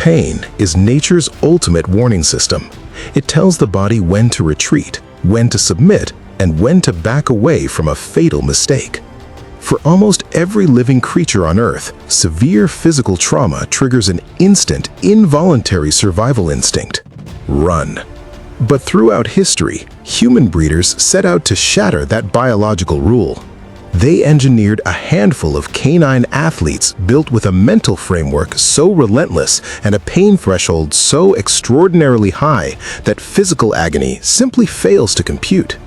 Pain is nature's ultimate warning system. It tells the body when to retreat, when to submit, and when to back away from a fatal mistake. For almost every living creature on Earth, severe physical trauma triggers an instant, involuntary survival instinct: run. But throughout history, human breeders set out to shatter that biological rule. They engineered a handful of canine athletes built with a mental framework so relentless and a pain threshold so extraordinarily high that physical agony simply fails to compute.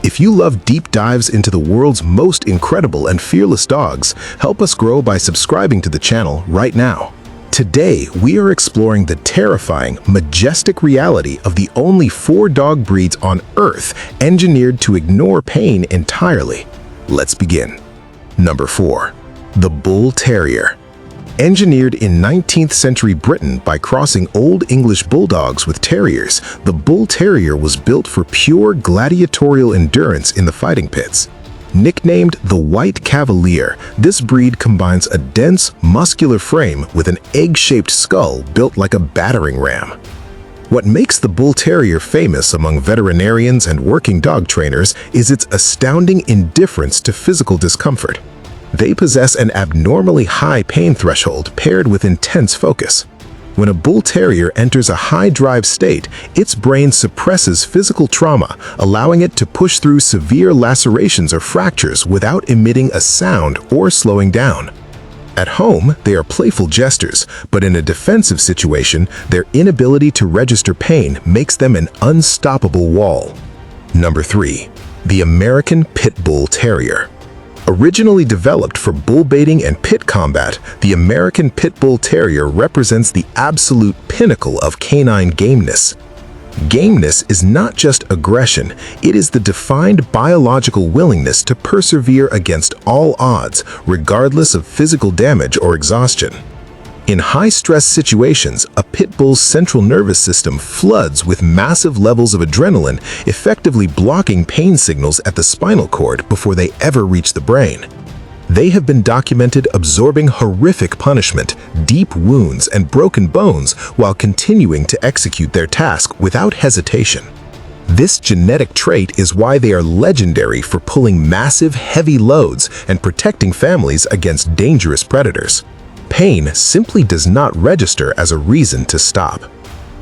If you love deep dives into the world's most incredible and fearless dogs, help us grow by subscribing to the channel right now. Today, we are exploring the terrifying, majestic reality of the only 4 dog breeds on Earth engineered to ignore pain entirely. Let's begin. Number 4. The Bull Terrier. Engineered in 19th century Britain by crossing Old English bulldogs with terriers, the Bull Terrier was built for pure gladiatorial endurance in the fighting pits. Nicknamed the White Cavalier, this breed combines a dense, muscular frame with an egg-shaped skull built like a battering ram. What makes the Bull Terrier famous among veterinarians and working dog trainers is its astounding indifference to physical discomfort. They possess an abnormally high pain threshold paired with intense focus. When a Bull Terrier enters a high-drive state, its brain suppresses physical trauma, allowing it to push through severe lacerations or fractures without emitting a sound or slowing down. At home, they are playful jesters, but in a defensive situation, their inability to register pain makes them an unstoppable wall. Number 3. The American Pit Bull Terrier. Originally developed for bull baiting and pit combat, the American Pit Bull Terrier represents the absolute pinnacle of canine gameness. Gameness is not just aggression, it is the defined biological willingness to persevere against all odds, regardless of physical damage or exhaustion. In high-stress situations, a pit bull's central nervous system floods with massive levels of adrenaline, effectively blocking pain signals at the spinal cord before they ever reach the brain. They have been documented absorbing horrific punishment, deep wounds, and broken bones while continuing to execute their task without hesitation. This genetic trait is why they are legendary for pulling massive, heavy loads and protecting families against dangerous predators. Pain simply does not register as a reason to stop.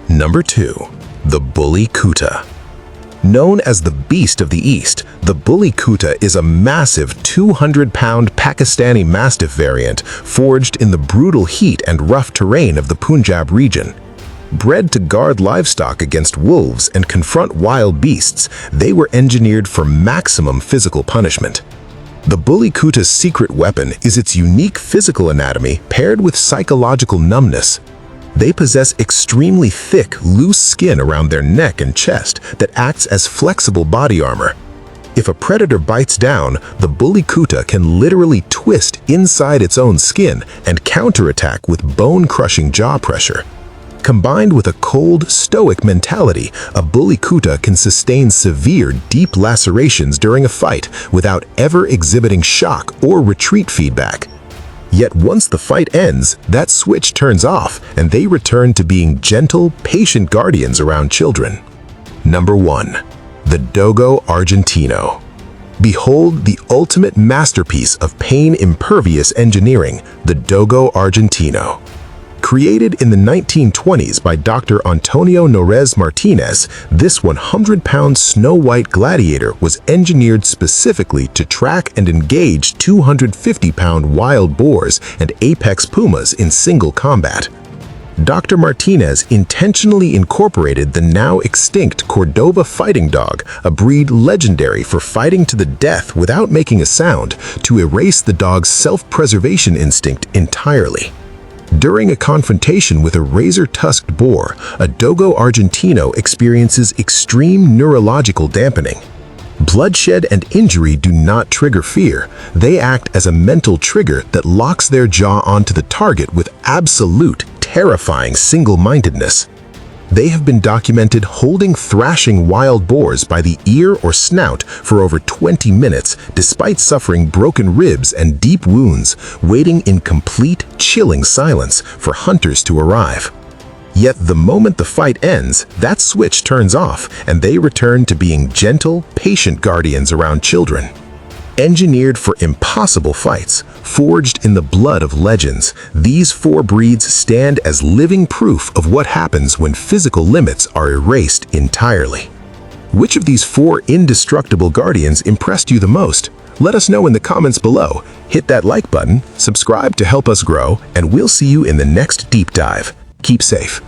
Number 2. The Bully Kuta. Known as the Beast of the East, the Bully Kuta is a massive 200-pound Pakistani Mastiff variant forged in the brutal heat and rough terrain of the Punjab region. Bred to guard livestock against wolves and confront wild beasts, they were engineered for maximum physical punishment. The Bully Kuta's secret weapon is its unique physical anatomy paired with psychological numbness. They possess extremely thick, loose skin around their neck and chest that acts as flexible body armor. If a predator bites down, the Bully Kuta can literally twist inside its own skin and counterattack with bone-crushing jaw pressure. Combined with a cold, stoic mentality, a Bully Kuta can sustain severe, deep lacerations during a fight without ever exhibiting shock or retreat feedback. Yet once the fight ends, that switch turns off and they return to being gentle, patient guardians around children. Number 1. The Dogo Argentino. Behold the ultimate masterpiece of pain-impervious engineering, the Dogo Argentino. Created in the 1920s by Dr. Antonio Norez Martinez, this 100-pound snow-white gladiator was engineered specifically to track and engage 250-pound wild boars and apex pumas in single combat. Dr. Martinez intentionally incorporated the now extinct Cordoba fighting dog, a breed legendary for fighting to the death without making a sound, to erase the dog's self-preservation instinct entirely. During a confrontation with a razor-tusked boar, a Dogo Argentino experiences extreme neurological dampening. Bloodshed and injury do not trigger fear. They act as a mental trigger that locks their jaw onto the target with absolute, terrifying single-mindedness. They have been documented holding thrashing wild boars by the ear or snout for over 20 minutes despite suffering broken ribs and deep wounds, waiting in complete, chilling silence for hunters to arrive. Yet the moment the fight ends, that switch turns off and they return to being gentle, patient guardians around children. Engineered for impossible fights, forged in the blood of legends, these 4 breeds stand as living proof of what happens when physical limits are erased entirely. Which of these 4 indestructible guardians impressed you the most? Let us know in the comments below. Hit that like button, subscribe to help us grow, and we'll see you in the next deep dive. Keep safe.